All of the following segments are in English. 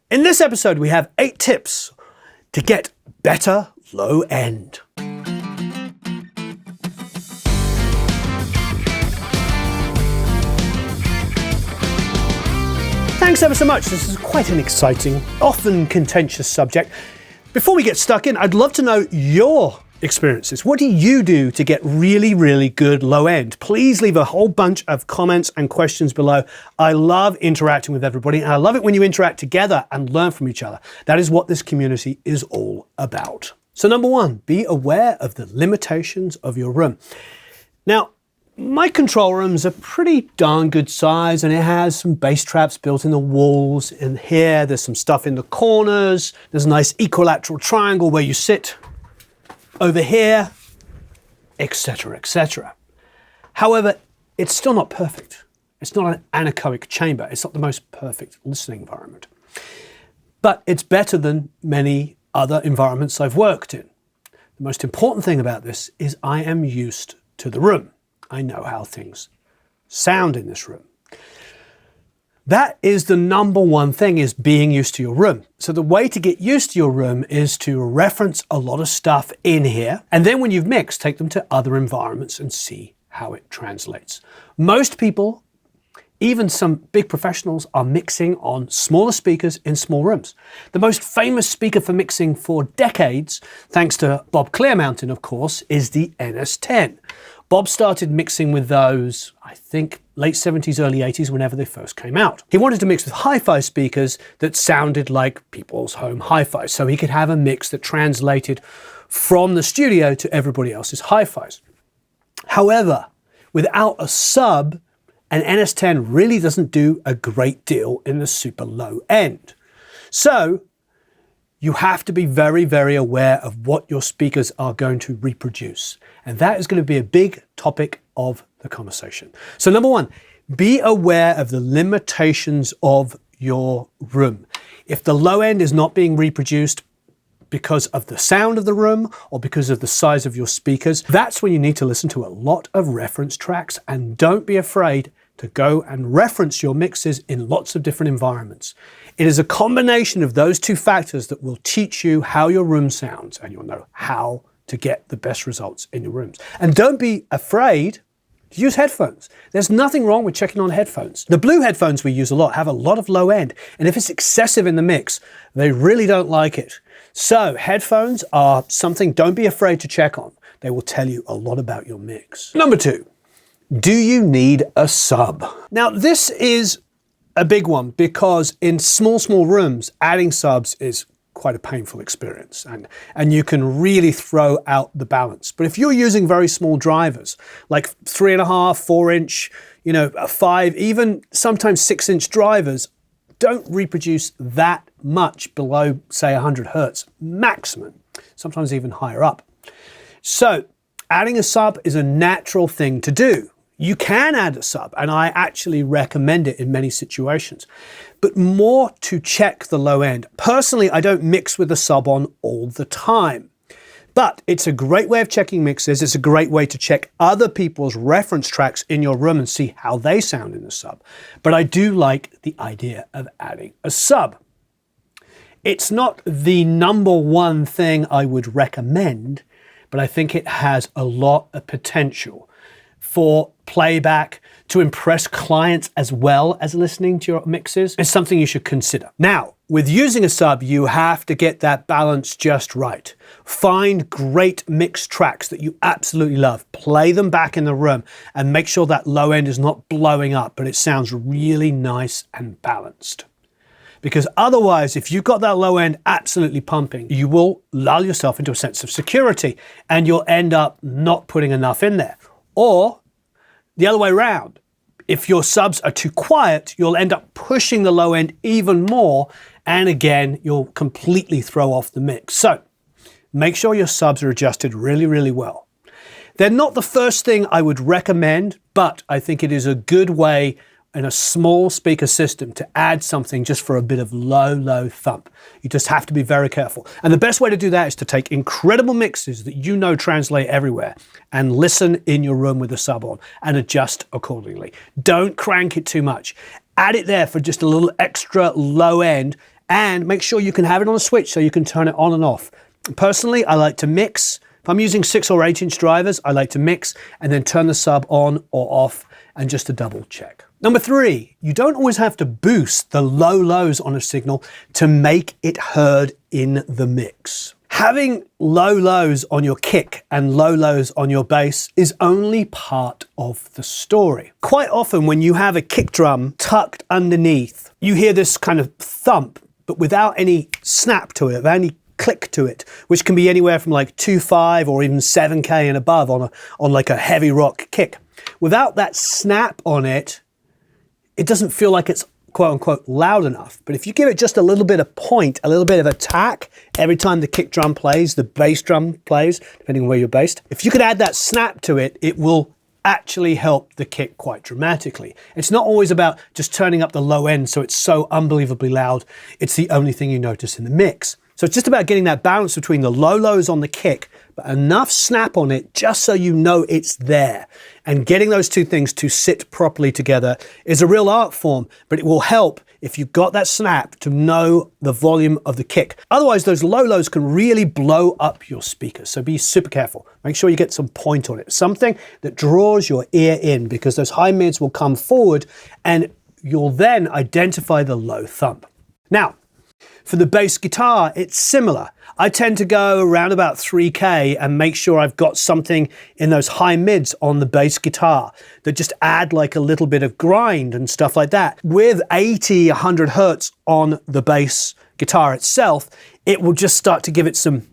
In this episode, we have 8 tips to get better low end. Thanks ever so much. This is quite an exciting, often contentious subject. Before we get stuck in, I'd love to know your experiences. What do you do to get really, really good low end? Please leave a whole bunch of comments and questions below. I love interacting with everybody, and I love it when you interact together and learn from each other. That is what this community is all about. So number 1, be aware of the limitations of your room. Now, my control room's a pretty darn good size, and it has some bass traps built in the walls. And here, there's some stuff in the corners. There's a nice equilateral triangle where you sit over here, etc., etc. However, it's still not perfect. It's not an anechoic chamber. It's not the most perfect listening environment. But it's better than many other environments I've worked in. The most important thing about this is I am used to the room. I know how things sound in this room. That is the number 1 thing, is being used to your room. So the way to get used to your room is to reference a lot of stuff in here. And then when you've mixed, take them to other environments and see how it translates. Most people, even some big professionals, are mixing on smaller speakers in small rooms. The most famous speaker for mixing for decades, thanks to Bob Clearmountain, of course, is the NS10. Bob started mixing with those, I think, late 70s, early 80s, whenever they first came out. He wanted to mix with hi-fi speakers that sounded like people's home hi-fi, so he could have a mix that translated from the studio to everybody else's hi-fis. However, without a sub, an NS10 really doesn't do a great deal in the super low end. So you have to be very, very aware of what your speakers are going to reproduce. And that is going to be a big topic of the conversation. So number 1, be aware of the limitations of your room. If the low end is not being reproduced because of the sound of the room or because of the size of your speakers, that's when you need to listen to a lot of reference tracks, and don't be afraid to go and reference your mixes in lots of different environments. It is a combination of those 2 factors that will teach you how your room sounds, and you'll know how to get the best results in your rooms. And don't be afraid to use headphones. There's nothing wrong with checking on headphones. The blue headphones we use a lot have a lot of low end, and if it's excessive in the mix, they really don't like it. So headphones are something don't be afraid to check on. They will tell you a lot about your mix. Number 2. Do you need a sub? Now, this is a big one because in small rooms, adding subs is quite a painful experience, and you can really throw out the balance. But if you're using very small drivers, like 3.5, 4-inch, 5, even sometimes 6-inch drivers, don't reproduce that much below, say, 100 hertz maximum, sometimes even higher up. So adding a sub is a natural thing to do. You can add a sub, and I actually recommend it in many situations, but more to check the low end. Personally, I don't mix with the sub on all the time, but it's a great way of checking mixes. It's a great way to check other people's reference tracks in your room and see how they sound in the sub. But I do like the idea of adding a sub. It's not the number 1 thing I would recommend, but I think it has a lot of potential for playback, to impress clients as well as listening to your mixes. It's something you should consider. Now, with using a sub, you have to get that balance just right. Find great mixed tracks that you absolutely love. Play them back in the room and make sure that low end is not blowing up, but it sounds really nice and balanced. Because otherwise, if you've got that low end absolutely pumping, you will lull yourself into a sense of security and you'll end up not putting enough in there. Or the other way around, if your subs are too quiet, you'll end up pushing the low end even more, and again, you'll completely throw off the mix. So make sure your subs are adjusted really, really well. They're not the first thing I would recommend, but I think it is a good way in a small speaker system to add something just for a bit of low thump. You just have to be very careful. And the best way to do that is to take incredible mixes that you know translate everywhere and listen in your room with the sub on and adjust accordingly. Don't crank it too much. Add it there for just a little extra low end And make sure you can have it on a switch so you can turn it on and off. Personally, I like to mix. If I'm using 6 or 8 inch drivers, I like to mix and then turn the sub on or off and just to double check. Number 3, you don't always have to boost the low lows on a signal to make it heard in the mix. Having low lows on your kick and low lows on your bass is only part of the story. Quite often when you have a kick drum tucked underneath, you hear this kind of thump, but without any snap to it, without any click to it, which can be anywhere from like 2.5 or even 7K and above on like a heavy rock kick. Without that snap on it, it doesn't feel like it's quote unquote loud enough. But if you give it just a little bit of point, a little bit of attack every time the kick drum plays, the bass drum plays, depending on where you're based, if you could add that snap to it, it will actually help the kick quite dramatically. It's not always about just turning up the low end so it's so unbelievably loud, it's the only thing you notice in the mix. So it's just about getting that balance between the low lows on the kick, but enough snap on it just so you know it's there. And getting those two things to sit properly together is a real art form, but it will help if you've got that snap to know the volume of the kick. Otherwise, those low lows can really blow up your speakers. So be super careful. Make sure you get some point on it. Something that draws your ear in, because those high mids will come forward and you'll then identify the low thump. Now, for the bass guitar, it's similar. I tend to go around about 3K and make sure I've got something in those high mids on the bass guitar that just add like a little bit of grind and stuff like that. With 80, 100 hertz on the bass guitar itself, it will just start to give it some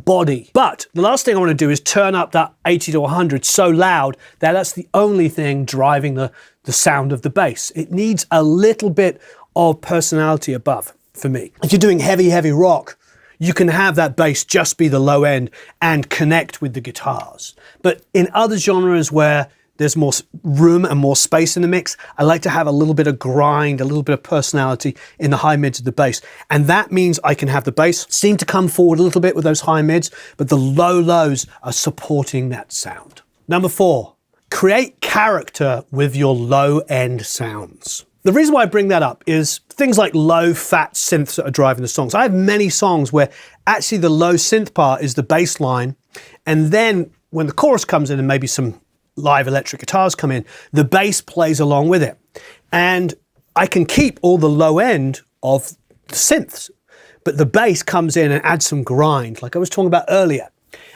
body. But the last thing I want to do is turn up that 80 to 100 so loud that that's the only thing driving the sound of the bass. It needs a little bit of personality above. For me, if you're doing heavy rock, you can have that bass just be the low end and connect with the guitars. But in other genres where there's more room and more space in the mix, I like to have a little bit of grind, a little bit of personality in the high mids of the bass. And that means I can have the bass seem to come forward a little bit with those high mids, but the low lows are supporting that sound. Number 4, create character with your low end sounds. The reason why I bring that up is things like low fat synths that are driving the songs. I have many songs where actually the low synth part is the bass line, and then when the chorus comes in and maybe some live electric guitars come in, the bass plays along with it. And I can keep all the low end of the synths, but the bass comes in and adds some grind, like I was talking about earlier.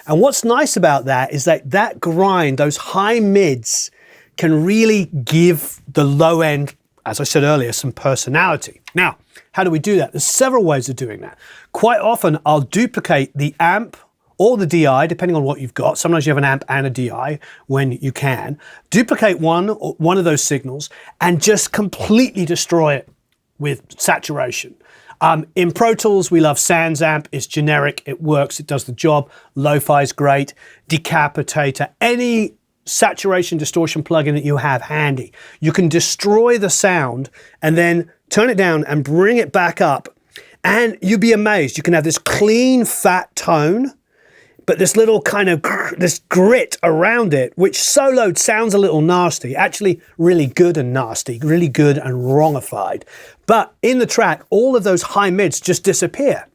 And what's nice about that is that grind, those high mids, can really give the low end, as I said earlier, some personality. Now, how do we do that? There's several ways of doing that. Quite often, I'll duplicate the amp or the DI, depending on what you've got. Sometimes you have an amp and a DI when you can. Duplicate one of those signals and just completely destroy it with saturation. In Pro Tools, we love Sans Amp. It's generic, it works, it does the job. Lo-fi is great. Decapitator, any saturation distortion plugin that you have handy. You can destroy the sound and then turn it down and bring it back up, and you'll be amazed. You can have this clean, fat tone, but this little kind of this grit around it, which soloed sounds a little nasty, actually really good and nasty, really good and wrongified. But in the track, all of those high mids just disappear.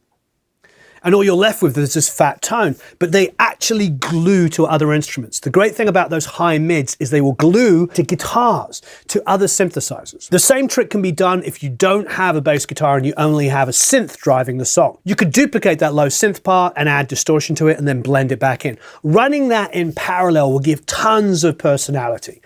And all you're left with is this fat tone, but they actually glue to other instruments. The great thing about those high mids is they will glue to guitars, to other synthesizers. The same trick can be done if you don't have a bass guitar and you only have a synth driving the song. You could duplicate that low synth part and add distortion to it and then blend it back in. Running that in parallel will give tons of personality.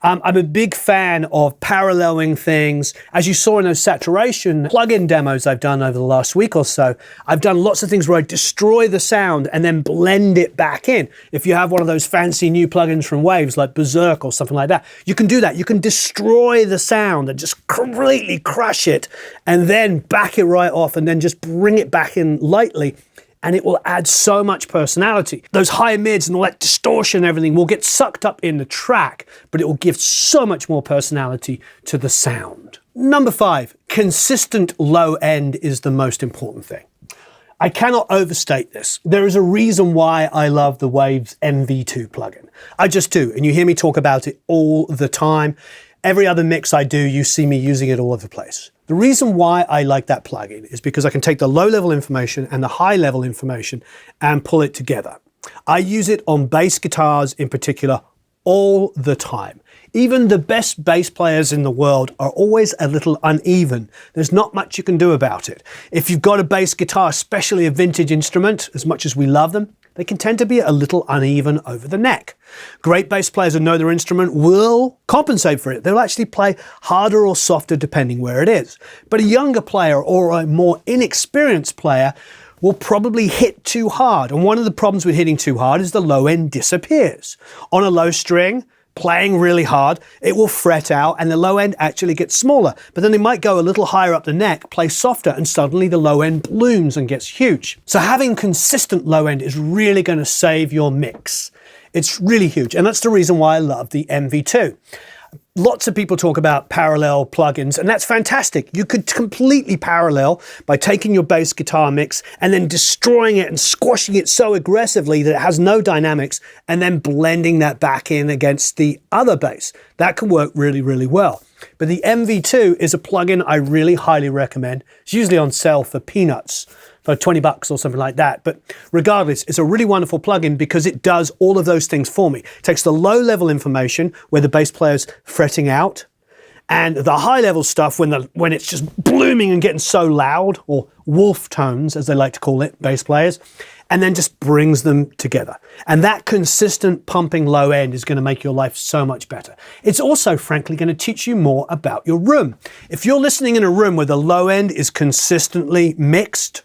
I'm a big fan of paralleling things. As you saw in those saturation plugin demos I've done over the last week or so, I've done lots of things where I destroy the sound and then blend it back in. If you have one of those fancy new plugins from Waves like Berserk or something like that, you can do that. You can destroy the sound and just completely crush it and then back it right off and then just bring it back in lightly. And it will add so much personality. Those high mids and all that distortion and everything will get sucked up in the track, but it will give so much more personality to the sound. Number 5, consistent low end is the most important thing. I cannot overstate this. There is a reason why I love the Waves MV2 plugin. I just do, and you hear me talk about it all the time. Every other mix I do, you see me using it all over the place. The reason why I like that plugin is because I can take the low-level information and the high-level information and pull it together. I use it on bass guitars in particular all the time. Even the best bass players in the world are always a little uneven. There's not much you can do about it. If you've got a bass guitar, especially a vintage instrument, as much as we love them, they can tend to be a little uneven over the neck. Great bass players who know their instrument will compensate for it. They'll actually play harder or softer depending where it is. But a younger player or a more inexperienced player will probably hit too hard. And one of the problems with hitting too hard is the low end disappears. On a low string, playing really hard, it will fret out and the low end actually gets smaller. But then they might go a little higher up the neck, play softer, and suddenly the low end blooms and gets huge. So having consistent low end is really going to save your mix. It's really huge. And that's the reason why I love the MV2. Lots of people talk about parallel plugins, and that's fantastic. You could completely parallel by taking your bass guitar mix and then destroying it and squashing it so aggressively that it has no dynamics, and then blending that back in against the other bass. That can work really, really well. But the MV2 is a plugin I really highly recommend. It's usually on sale for peanuts, for 20 bucks or something like that. But regardless, it's a really wonderful plugin because it does all of those things for me. It takes the low level information where the bass player's fretting out, and the high level stuff when it's just blooming and getting so loud, or wolf tones as they like to call it, bass players, and then just brings them together. And that consistent pumping low end is going to make your life so much better. It's also, frankly, going to teach you more about your room. If you're listening in a room where the low end is consistently mixed,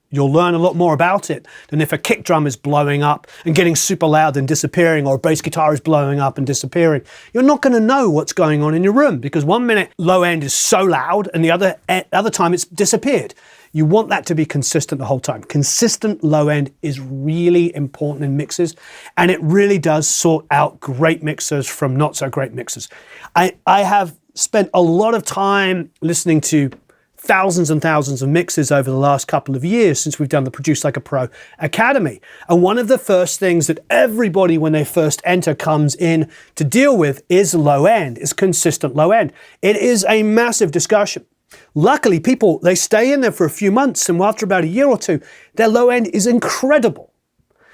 you'll learn a lot more about it than if a kick drum is blowing up and getting super loud and disappearing, or a bass guitar is blowing up and disappearing. You're not going to know what's going on in your room because one minute low end is so loud and the other time it's disappeared. You want that to be consistent the whole time. Consistent low end is really important in mixes, and it really does sort out great mixers from not so great mixers. I have spent a lot of time listening to thousands and thousands of mixes over the last couple of years since we've done the Produce Like a Pro Academy. And one of the first things that everybody when they first enter comes in to deal with is low end, is consistent low end. It is a massive discussion. Luckily, people, they stay in there for a few months, and after about a year or two, their low end is incredible.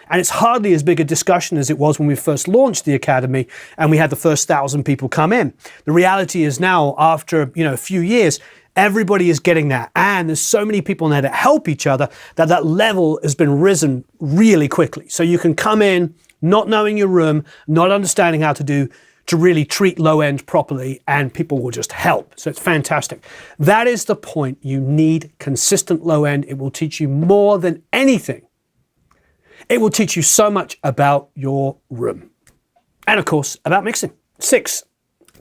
And it's hardly as big a discussion as it was when we first launched the Academy and we had the first 1,000 people come in. The reality is now, after a few years, everybody is getting that, and there's so many people in there that help each other that level has been risen really quickly. So you can come in not knowing your room, not understanding how to really treat low end properly, and people will just help. So it's fantastic. That is the point. You need consistent low end. It will teach you more than anything. It will teach you so much about your room. And of course, about mixing. 6.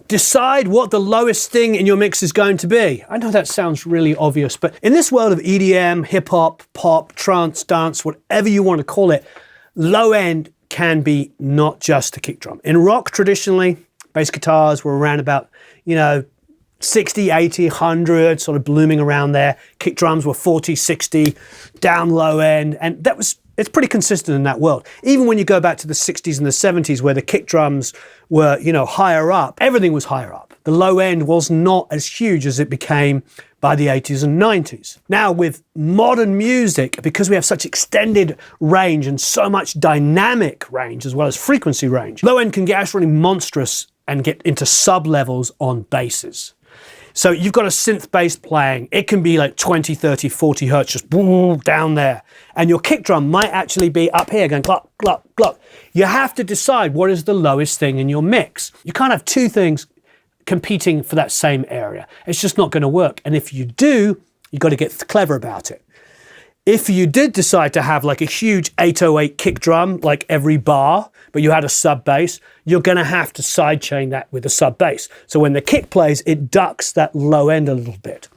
Decide what the lowest thing in your mix is going to be. I know that sounds really obvious, but in this world of EDM, hip hop, pop, trance, dance, whatever you want to call it, low end can be not just a kick drum. In rock, traditionally, bass guitars were around about, 60, 80, 100, sort of blooming around there. Kick drums were 40, 60, down low end, and it's pretty consistent in that world. Even when you go back to the 60s and the 70s where the kick drums were, higher up, everything was higher up. The low end was not as huge as it became by the 80s and 90s. Now with modern music, because we have such extended range and so much dynamic range as well as frequency range, low end can get actually monstrous and get into sub-levels on basses. So you've got a synth bass playing, it can be like 20, 30, 40 hertz, just down there. And your kick drum might actually be up here going cluck, cluck, cluck. You have to decide what is the lowest thing in your mix. You can't have two things competing for that same area. It's just not going to work. And if you do, you've got to get clever about it. If you did decide to have like a huge 808 kick drum, like every bar, but you had a sub bass, you're going to have to sidechain that with a sub bass. So when the kick plays, it ducks that low end a little bit.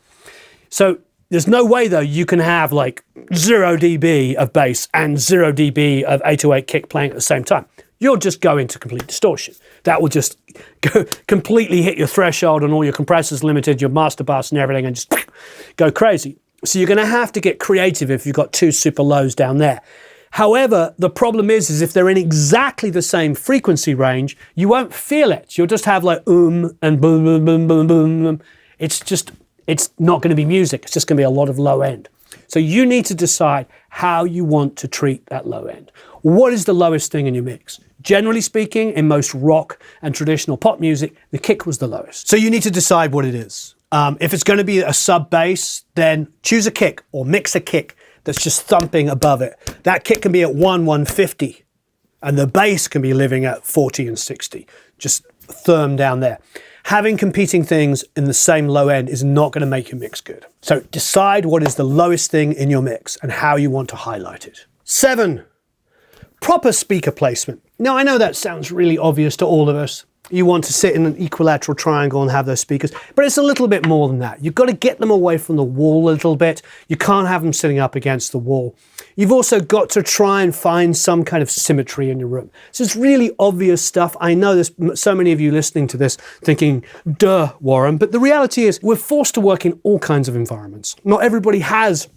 So there's no way though you can have like 0 dB of bass and 0 dB of 808 kick playing at the same time. You'll just go into complete distortion. That will just go completely hit your threshold, and all your compressors limited, your master bus and everything, and just go crazy. So you're going to have to get creative if you've got two super lows down there. However, the problem is if they're in exactly the same frequency range, you won't feel it. You'll just have like and boom, boom, boom, boom, boom. It's just it's not going to be music. It's just going to be a lot of low end. So you need to decide how you want to treat that low end. What is the lowest thing in your mix? Generally speaking, in most rock and traditional pop music, the kick was the lowest. So you need to decide what it is. If it's going to be a sub bass, then choose a kick or mix a kick that's just thumping above it. That kick can be at 150, and the bass can be living at 40 and 60, just firm down there. Having competing things in the same low end is not going to make your mix good. So decide what is the lowest thing in your mix and how you want to highlight it. 7, proper speaker placement. Now, I know that sounds really obvious to all of us. You want to sit in an equilateral triangle and have those speakers, but it's a little bit more than that. You've got to get them away from the wall a little bit. You can't have them sitting up against the wall. You've also got to try and find some kind of symmetry in your room. So it's really obvious stuff. I know there's so many of you listening to this thinking, duh, Warren, but the reality is we're forced to work in all kinds of environments. Not everybody has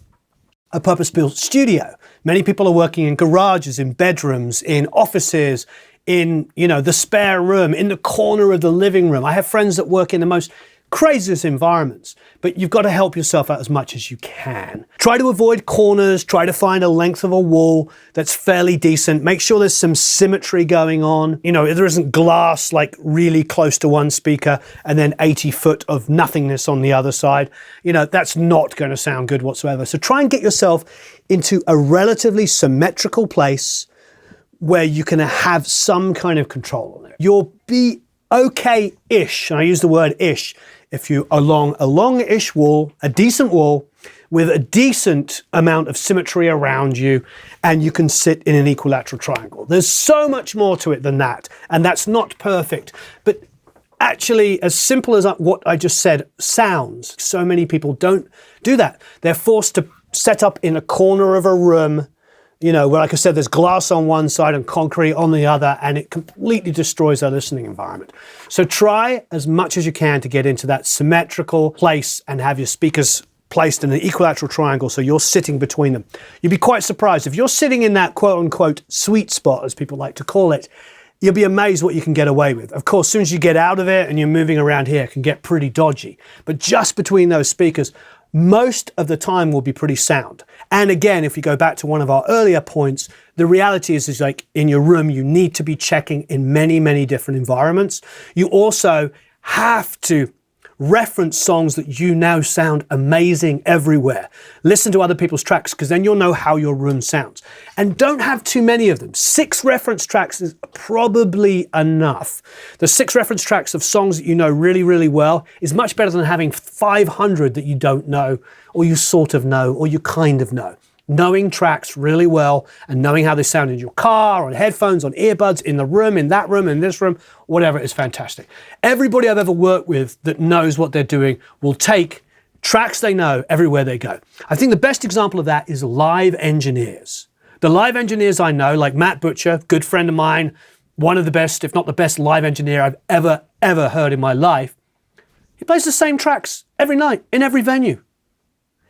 a purpose-built studio. Many people are working in garages, in bedrooms, in offices, in, the spare room, in the corner of the living room. I have friends that work in the most craziest environments, but you've got to help yourself out as much as you can. Try to avoid corners, try to find a length of a wall that's fairly decent. Make sure there's some symmetry going on. There isn't glass like really close to one speaker and then 80 foot of nothingness on the other side. That's not going to sound good whatsoever. So try and get yourself into a relatively symmetrical place where you can have some kind of control on it. You'll be okay-ish, and I use the word ish, if you along a long-ish wall, a decent wall, with a decent amount of symmetry around you, and you can sit in an equilateral triangle. There's so much more to it than that, and that's not perfect. But actually, as simple as what I just said sounds, so many people don't do that. They're forced to set up in a corner of a room, where, like I said, there's glass on one side and concrete on the other, and it completely destroys their listening environment. So try as much as you can to get into that symmetrical place and have your speakers placed in an equilateral triangle so you're sitting between them. You'd be quite surprised. If you're sitting in that quote-unquote sweet spot, as people like to call it, you'll be amazed what you can get away with. Of course, as soon as you get out of it and you're moving around here, it can get pretty dodgy. But just between those speakers, most of the time will be pretty sound. And again, if we go back to one of our earlier points, the reality is like in your room, you need to be checking in many, many different environments. You also have to reference songs that you know sound amazing everywhere. Listen to other people's tracks, because then you'll know how your room sounds. And don't have too many of them. 6 reference tracks is probably enough. The 6 reference tracks of songs that you know really, really well is much better than having 500 that you don't know, or you sort of know, or you kind of know. Knowing tracks really well and knowing how they sound in your car, on headphones, on earbuds, in the room, in that room, in this room, whatever, is fantastic. Everybody I've ever worked with that knows what they're doing will take tracks they know everywhere they go. I think the best example of that is live engineers. The live engineers I know, like Matt Butcher, good friend of mine, one of the best, if not the best live engineer I've ever heard in my life, he plays the same tracks every night in every venue.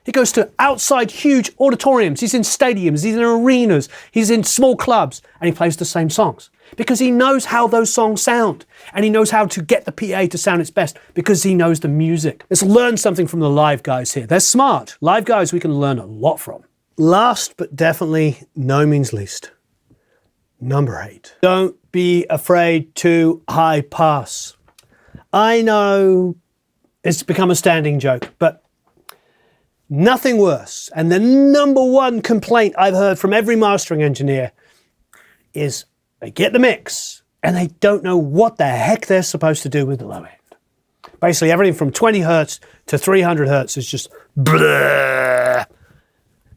He goes to outside huge auditoriums, he's in stadiums, he's in arenas, he's in small clubs, and he plays the same songs because he knows how those songs sound, and he knows how to get the PA to sound its best because he knows the music. Let's learn something from the live guys here. They're smart. Live guys we can learn a lot from. Last but definitely no means least, number 8. Don't be afraid to high pass. I know it's become a standing joke, but nothing worse, and the number one complaint I've heard from every mastering engineer is they get the mix and they don't know what the heck they're supposed to do with the low end. Basically, everything from 20 hertz to 300 hertz is just bleh.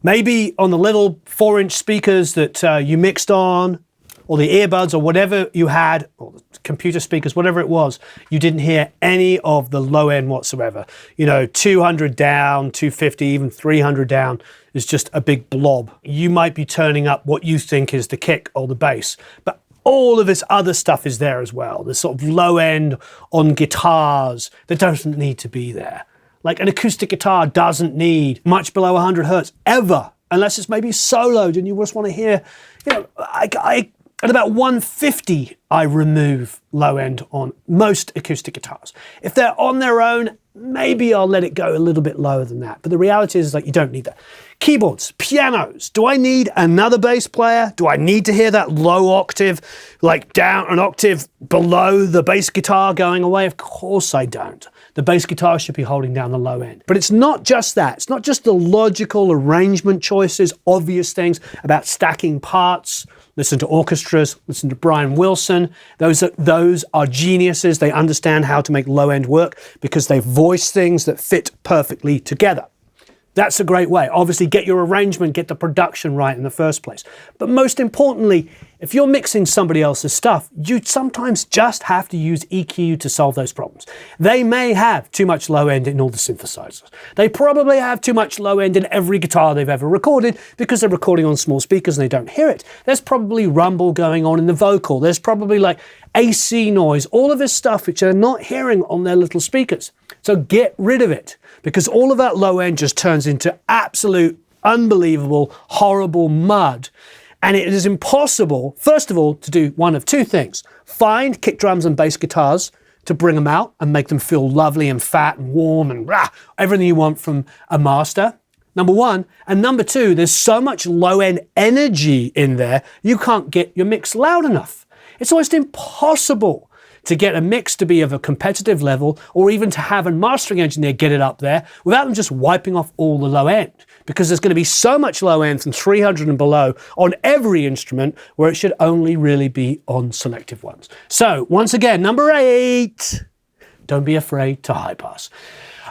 Maybe on the little 4-inch speakers that you mixed on, or the earbuds, or whatever you had, or the computer speakers, whatever it was, you didn't hear any of the low end whatsoever. 200 down, 250, even 300 down is just a big blob. You might be turning up what you think is the kick or the bass, but all of this other stuff is there as well. This sort of low end on guitars that doesn't need to be there. Like an acoustic guitar doesn't need much below 100 hertz ever, unless it's maybe soloed and you just want to hear, at about 150, I remove low end on most acoustic guitars. If they're on their own, maybe I'll let it go a little bit lower than that. But the reality is like you don't need that. Keyboards, pianos. Do I need another bass player? Do I need to hear that low octave, like down an octave below the bass guitar going away? Of course I don't. The bass guitar should be holding down the low end. But it's not just that. It's not just the logical arrangement choices, obvious things about stacking parts. Listen to orchestras, listen to Brian Wilson. Those are geniuses. They understand how to make low end work because they voice things that fit perfectly together. That's a great way. Obviously, get your arrangement, get the production right in the first place. But most importantly, if you're mixing somebody else's stuff, you sometimes just have to use EQ to solve those problems. They may have too much low end in all the synthesizers. They probably have too much low end in every guitar they've ever recorded because they're recording on small speakers and they don't hear it. There's probably rumble going on in the vocal. There's probably like AC noise, all of this stuff which they're not hearing on their little speakers. So get rid of it, because all of that low end just turns into absolute, unbelievable, horrible mud. And it is impossible, first of all, to do one of two things. Find kick drums and bass guitars to bring them out and make them feel lovely and fat and warm and everything you want from a master. Number one. And number two, there's so much low end energy in there, you can't get your mix loud enough. It's almost impossible to get a mix to be of a competitive level, or even to have a mastering engineer get it up there without them just wiping off all the low end, because there's going to be so much low end from 300 and below on every instrument where it should only really be on selective ones. So once again, number 8, don't be afraid to high pass.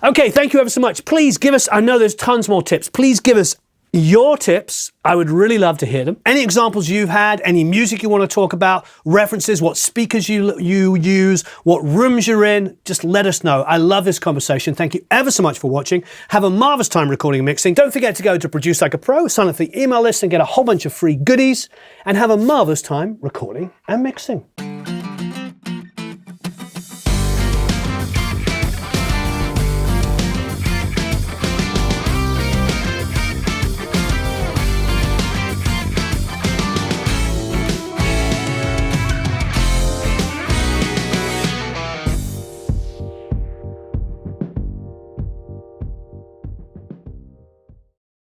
Okay, thank you ever so much. Please give us, I know there's tons more tips, please give us your tips. I would really love to hear them. Any examples you've had, any music you want to talk about, references, what speakers you use, what rooms you're in, just let us know. I love this conversation. Thank you ever so much for watching. Have a marvelous time recording and mixing. Don't forget to go to Produce Like a Pro, sign up for the email list and get a whole bunch of free goodies, and have a marvelous time recording and mixing.